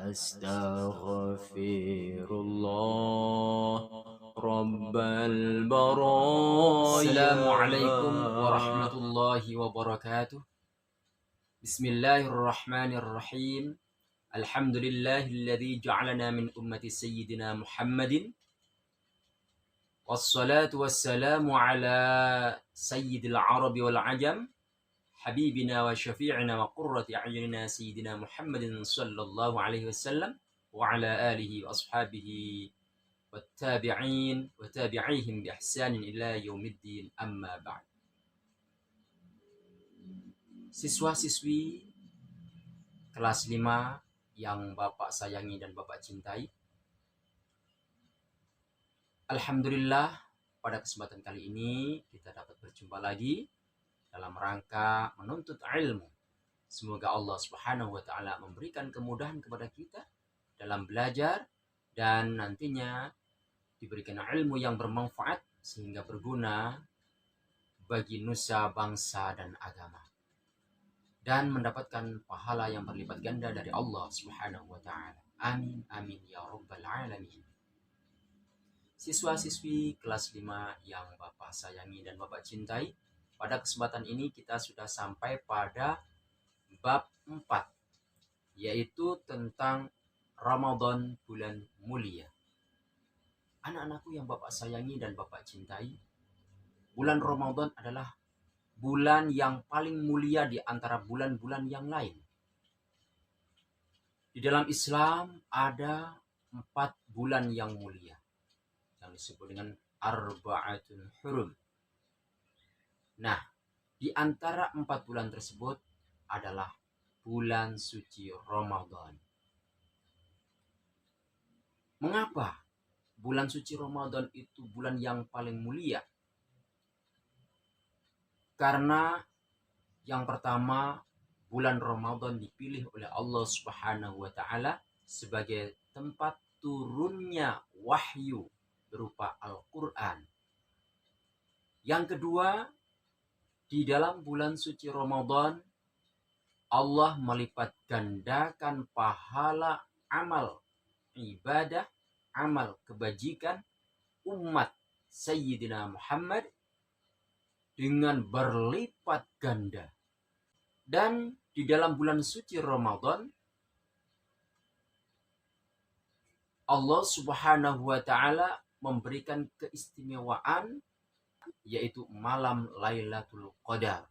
أستغفر الله رب البرايا. السلام عليكم ورحمة الله وبركاته. بسم الله الرحمن الرحيم. الحمد لله الذي جعلنا من أمة سيدنا محمد، والصلاة والسلام على سيد العرب والعجم، حبيبنا وشفيعنا وقرة أعيننا سيدنا محمد صلى الله عليه وسلم، وعلى آله وأصحابه والتابعين وتابعيهم بإحسان إلى يوم الدين. أما بعد. Siswa-siswi kelas 5 yang Bapak sayangi dan Bapak cintai, alhamdulillah pada kesempatan kali ini kita dapat berjumpa lagi dalam rangka menuntut ilmu. Semoga Allah Subhanahu wa taala memberikan kemudahan kepada kita dalam belajar dan nantinya diberikan ilmu yang bermanfaat sehingga berguna bagi nusa, bangsa, dan agama, dan mendapatkan pahala yang berlipat ganda dari Allah Subhanahu wa taala. Amin amin ya rabbal alamin. Siswa-siswi kelas 5 yang Bapak sayangi dan Bapak cintai, pada kesempatan ini kita sudah sampai pada bab 4, yaitu tentang Ramadan, bulan mulia. Anak-anakku yang Bapak sayangi dan Bapak cintai, bulan Ramadan adalah bulan yang paling mulia di antara bulan-bulan yang lain. Di dalam Islam ada 4 bulan yang mulia yang disebut dengan Arba'atun Hurum. Nah, di antara 4 bulan tersebut adalah bulan suci Ramadan. Mengapa bulan suci Ramadan itu bulan yang paling mulia? Karena yang pertama, bulan Ramadan dipilih oleh Allah Subhanahu wa taala sebagai tempat turunnya wahyu berupa Al-Qur'an. Yang kedua, di dalam bulan suci Ramadan Allah melipat gandakan pahala amal ibadah, amal kebajikan umat Sayyidina Muhammad dengan berlipat ganda. Dan di dalam bulan suci Ramadan Allah Subhanahu wa taala memberikan keistimewaan, yaitu malam Lailatul Qadar.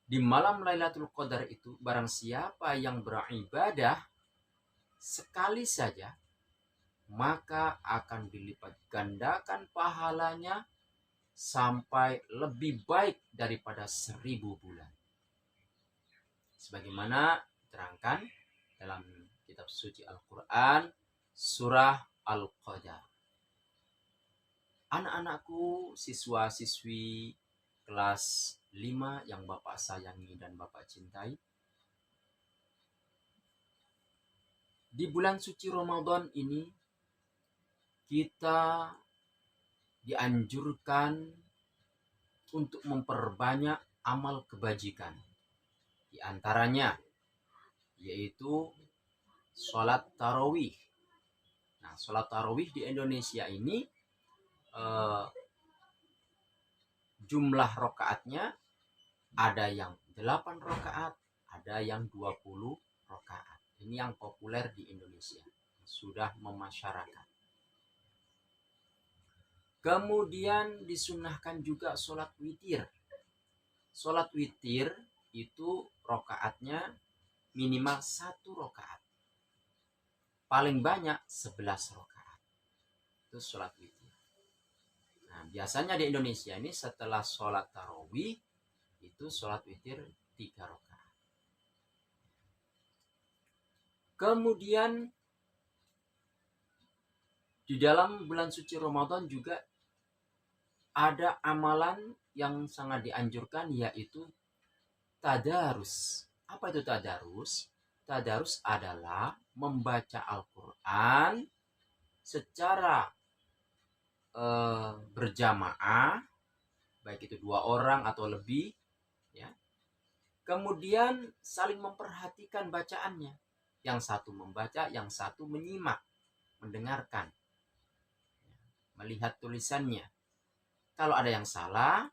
Di malam Lailatul Qadar itu barang siapa yang beribadah sekali saja, maka akan dilipat gandakan pahalanya sampai lebih baik daripada 1000 bulan. Sebagaimana diterangkan dalam kitab suci Al-Quran, surah Al-Qadar. Anak-anakku, siswa-siswi kelas 5 yang Bapak sayangi dan Bapak cintai, di bulan suci Ramadan ini kita dianjurkan untuk memperbanyak amal kebajikan. Di antaranya yaitu sholat tarawih. Nah, sholat tarawih di Indonesia ini jumlah rakaatnya ada yang 8 rakaat, ada yang 20 rakaat. Ini yang populer di Indonesia, sudah memasyarakat. Kemudian disunahkan juga sholat witir. Sholat witir itu rakaatnya minimal 1 rakaat, paling banyak 11 rakaat. Itu sholat witir. Nah, biasanya di Indonesia ini setelah sholat tarawih itu sholat witir 3 rakaat. Kemudian di dalam bulan suci Ramadan juga ada amalan yang sangat dianjurkan, yaitu tadarus. Apa itu tadarus? Tadarus adalah membaca Al-Quran secara berjamaah, baik itu 2 orang atau lebih, ya. Kemudian saling memperhatikan bacaannya. Yang satu membaca, yang satu menyimak, mendengarkan, melihat tulisannya. Kalau ada yang salah,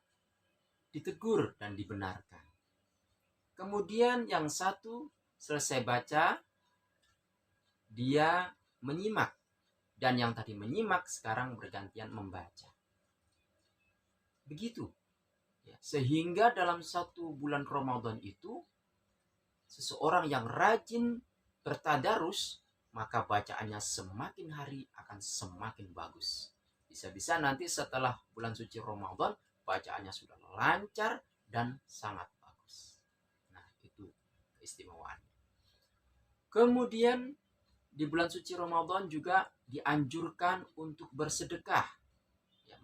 ditegur dan dibenarkan. Kemudian yang satu selesai baca, dia menyimak. Dan yang tadi menyimak sekarang bergantian membaca. Begitu. Sehingga dalam 1 bulan Ramadan itu, seseorang yang rajin bertadarus, maka bacaannya semakin hari akan semakin bagus. Bisa-bisa nanti setelah bulan suci Ramadan, bacaannya sudah lancar dan sangat bagus. Nah, itu keistimewaannya. Kemudian di bulan suci Ramadan juga dianjurkan untuk bersedekah,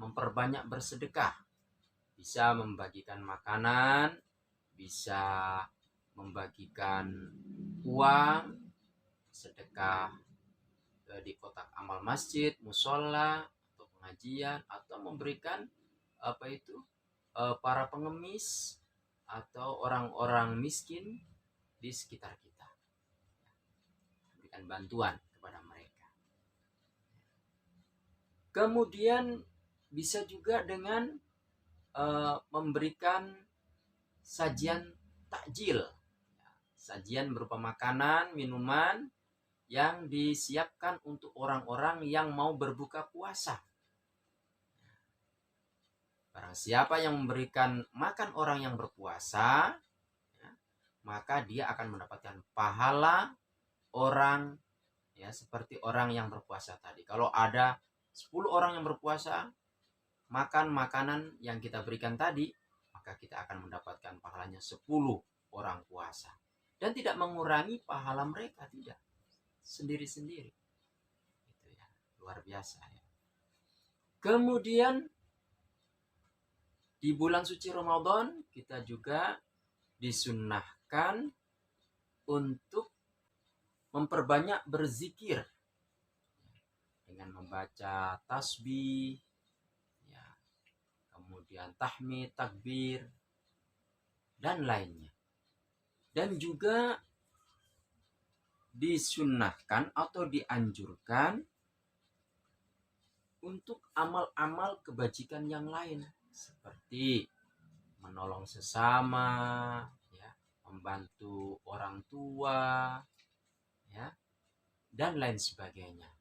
memperbanyak bersedekah. Bisa membagikan makanan, bisa membagikan uang, sedekah di kotak amal masjid, musola, atau pengajian, atau memberikan para pengemis atau orang-orang miskin di sekitar kita, memberikan bantuan kepada mereka. Kemudian bisa juga dengan memberikan sajian takjil, sajian berupa makanan, minuman yang disiapkan untuk orang-orang yang mau berbuka puasa. Barang siapa yang memberikan makan orang yang berpuasa, maka dia akan mendapatkan pahala orang, seperti orang yang berpuasa tadi. Kalau ada 10 orang yang berpuasa, makan makanan yang kita berikan tadi, maka kita akan mendapatkan pahalanya 10 orang puasa. Dan tidak mengurangi pahala mereka, tidak. Sendiri-sendiri. Itu ya, luar biasa ya. Kemudian di bulan suci Ramadan kita juga disunnahkan untuk memperbanyak berzikir dengan membaca tasbih, kemudian tahmid, takbir, dan lainnya. Dan juga disunnahkan atau dianjurkan untuk amal-amal kebajikan yang lain, seperti menolong sesama, membantu orang tua, dan lain sebagainya.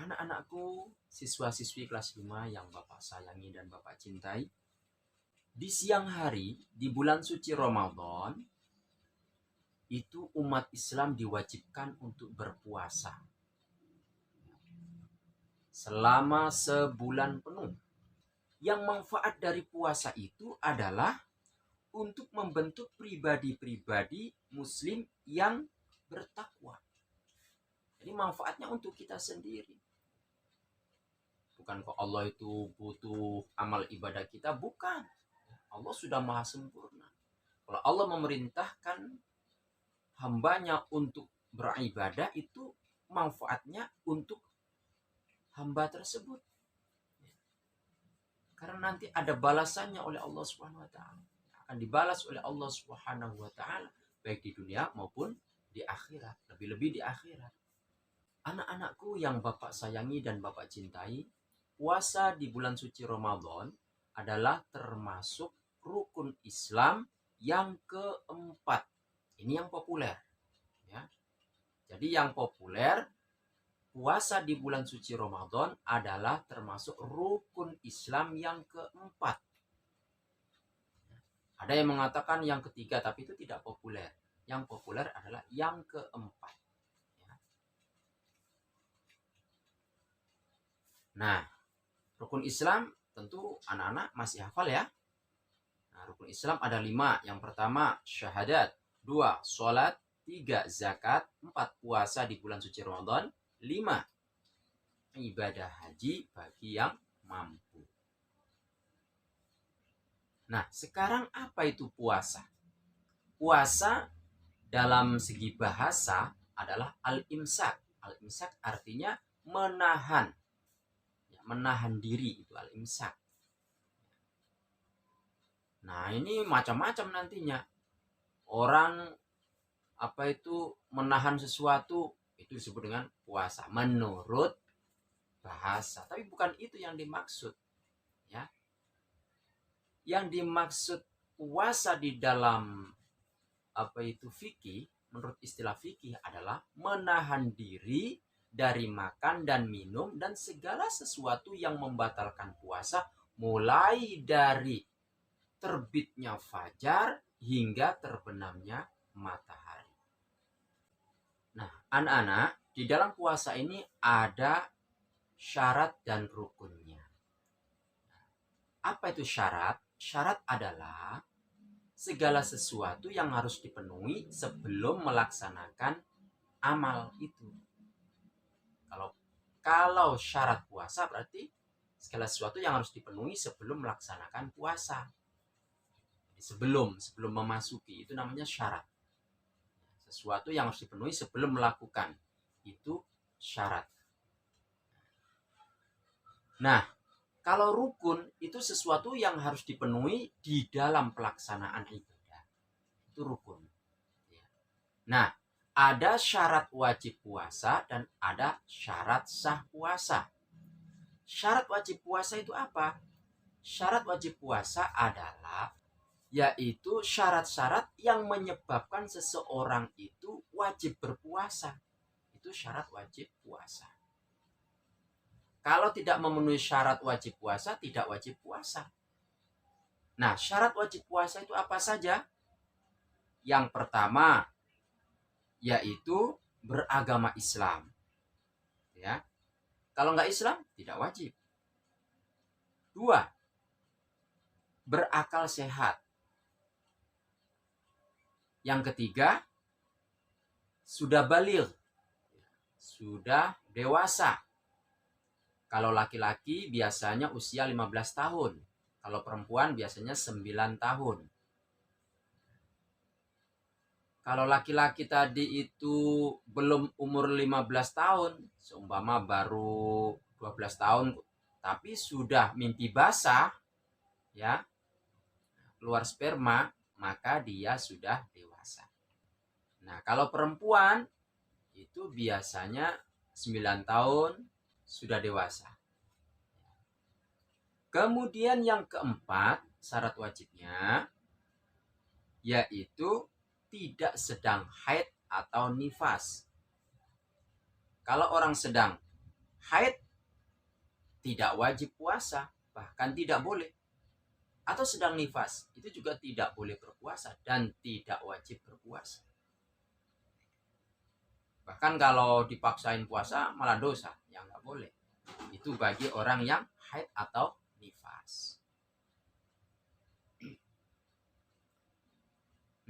Anak-anakku, siswa-siswi kelas 5 yang Bapak sayangi dan Bapak cintai, di siang hari di bulan suci Ramadan itu umat Islam diwajibkan untuk berpuasa selama sebulan penuh. Yang manfaat dari puasa itu adalah untuk membentuk pribadi-pribadi muslim yang bertakwa. Jadi manfaatnya untuk kita sendiri. Bukan kok Allah itu butuh amal ibadah kita, bukan. Allah sudah maha sempurna. Kalau Allah memerintahkan hambanya untuk beribadah, itu manfaatnya untuk hamba tersebut. Karena nanti ada balasannya oleh Allah Subhanahu wa taala. Akan dibalas oleh Allah Subhanahu wa taala baik di dunia maupun di akhirat, lebih-lebih di akhirat. Anak-anakku yang Bapak sayangi dan Bapak cintai, puasa di bulan suci Ramadan adalah termasuk rukun Islam yang keempat. Ini yang populer. Ya. Jadi yang populer, puasa di bulan suci Ramadan adalah termasuk rukun Islam yang keempat. Ada yang mengatakan yang ketiga, tapi itu tidak populer. Yang populer adalah yang keempat. Nah, rukun Islam tentu anak-anak masih hafal ya. Nah, rukun Islam ada 5. Yang pertama syahadat, 2 sholat, 3 zakat, 4 puasa di bulan suci Ramadan, 5 ibadah haji bagi yang mampu. Nah, sekarang apa itu puasa? Puasa dalam segi bahasa adalah al-imsak. Al-imsak artinya menahan. Menahan diri, itu al-imsak. Nah, ini macam-macam nantinya. Orang menahan sesuatu, itu disebut dengan puasa menurut bahasa. Tapi bukan itu yang dimaksud, ya. Yang dimaksud puasa di dalam fikih, menurut istilah fikih adalah menahan diri dari makan dan minum dan segala sesuatu yang membatalkan puasa, mulai dari terbitnya fajar hingga terbenamnya matahari. Nah, anak-anak, di dalam puasa ini ada syarat dan rukunnya. Apa itu syarat? Syarat adalah segala sesuatu yang harus dipenuhi sebelum melaksanakan amal itu. Kalau syarat puasa berarti segala sesuatu yang harus dipenuhi sebelum melaksanakan puasa. Sebelum memasuki, itu namanya syarat. Sesuatu yang harus dipenuhi sebelum melakukan, itu syarat. Nah, kalau rukun itu sesuatu yang harus dipenuhi di dalam pelaksanaan ibadah. Itu rukun. Nah, ada syarat wajib puasa dan ada syarat sah puasa. Syarat wajib puasa itu apa? Syarat wajib puasa adalah yaitu syarat-syarat yang menyebabkan seseorang itu wajib berpuasa. Itu syarat wajib puasa. Kalau tidak memenuhi syarat wajib puasa, tidak wajib puasa. Nah, syarat wajib puasa itu apa saja? Yang pertama, yaitu beragama Islam. Ya. Kalau nggak Islam, tidak wajib. 2, berakal sehat. Yang ketiga, sudah baligh, sudah dewasa. Kalau laki-laki biasanya usia 15 tahun. Kalau perempuan biasanya 9 tahun. Kalau laki-laki tadi itu belum umur 15 tahun, seumpama baru 12 tahun, tapi sudah mimpi basah, ya, keluar sperma, maka dia sudah dewasa. Nah, kalau perempuan itu biasanya 9 tahun sudah dewasa. Kemudian yang keempat, syarat wajibnya yaitu tidak sedang haid atau nifas. Kalau orang sedang haid, tidak wajib puasa, bahkan tidak boleh. Atau sedang nifas, itu juga tidak boleh berpuasa dan tidak wajib berpuasa. Bahkan kalau dipaksain puasa malah dosa, yang nggak boleh. Itu bagi orang yang haid atau nifas.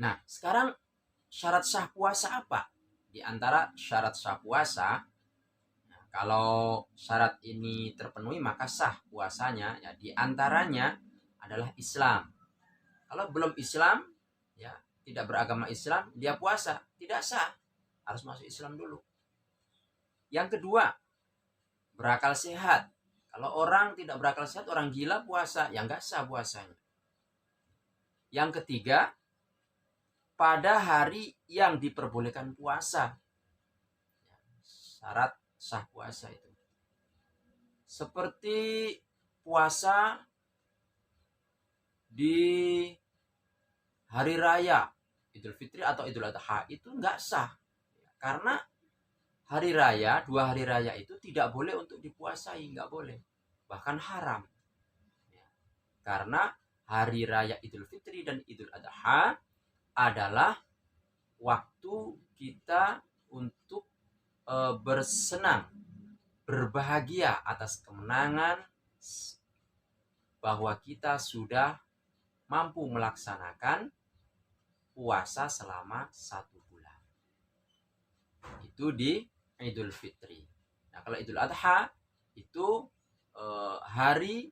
Nah, sekarang syarat sah puasa apa? Di antara syarat sah puasa, nah, kalau syarat ini terpenuhi maka sah puasanya. Ya, di antaranya adalah Islam. Kalau belum Islam, ya, tidak beragama Islam, dia puasa, tidak sah. Harus masuk Islam dulu. Yang kedua, berakal sehat. Kalau orang tidak berakal sehat, orang gila puasa, ya nggak sah puasanya. Yang ketiga, pada hari yang diperbolehkan puasa. Syarat sah puasa itu. Seperti puasa di hari raya Idul Fitri atau Idul Adha, itu nggak sah. Karena hari raya, 2 hari raya itu tidak boleh untuk dipuasai, nggak boleh. Bahkan haram. Karena hari raya Idul Fitri dan Idul Adha adalah waktu kita untuk bersenang, berbahagia atas kemenangan bahwa kita sudah mampu melaksanakan puasa selama 1 bulan. Itu di Idul Fitri. Nah, kalau Idul Adha itu hari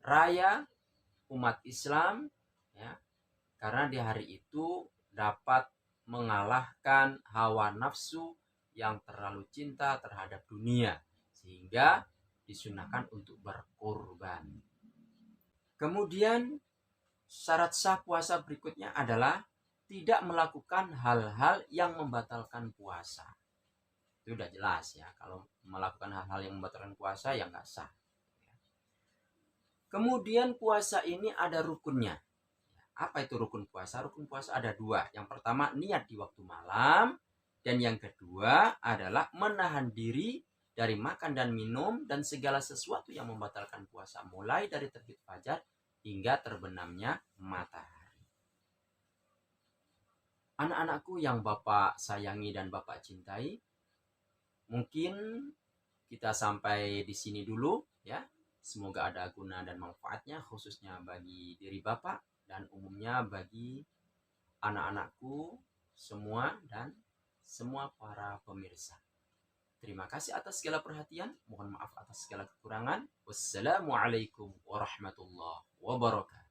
raya umat Islam, ya, karena di hari itu dapat mengalahkan hawa nafsu yang terlalu cinta terhadap dunia, sehingga disunahkan untuk berkorban. Kemudian syarat sah puasa berikutnya adalah tidak melakukan hal-hal yang membatalkan puasa. Itu udah jelas ya, kalau melakukan hal-hal yang membatalkan puasa ya nggak sah. Kemudian puasa ini ada rukunnya. Apa itu rukun puasa? Rukun puasa ada dua. Yang pertama niat di waktu malam, dan yang kedua adalah menahan diri dari makan dan minum dan segala sesuatu yang membatalkan puasa, mulai dari terbit fajar hingga terbenamnya matahari. Anak-anakku yang Bapak sayangi dan Bapak cintai, mungkin kita sampai di sini dulu ya. Semoga ada guna dan manfaatnya, khususnya bagi diri Bapak dan umumnya bagi anak-anakku semua dan semua para pemirsa. Terima kasih atas segala perhatian. Mohon maaf atas segala kekurangan. Wassalamualaikum warahmatullahi wabarakatuh.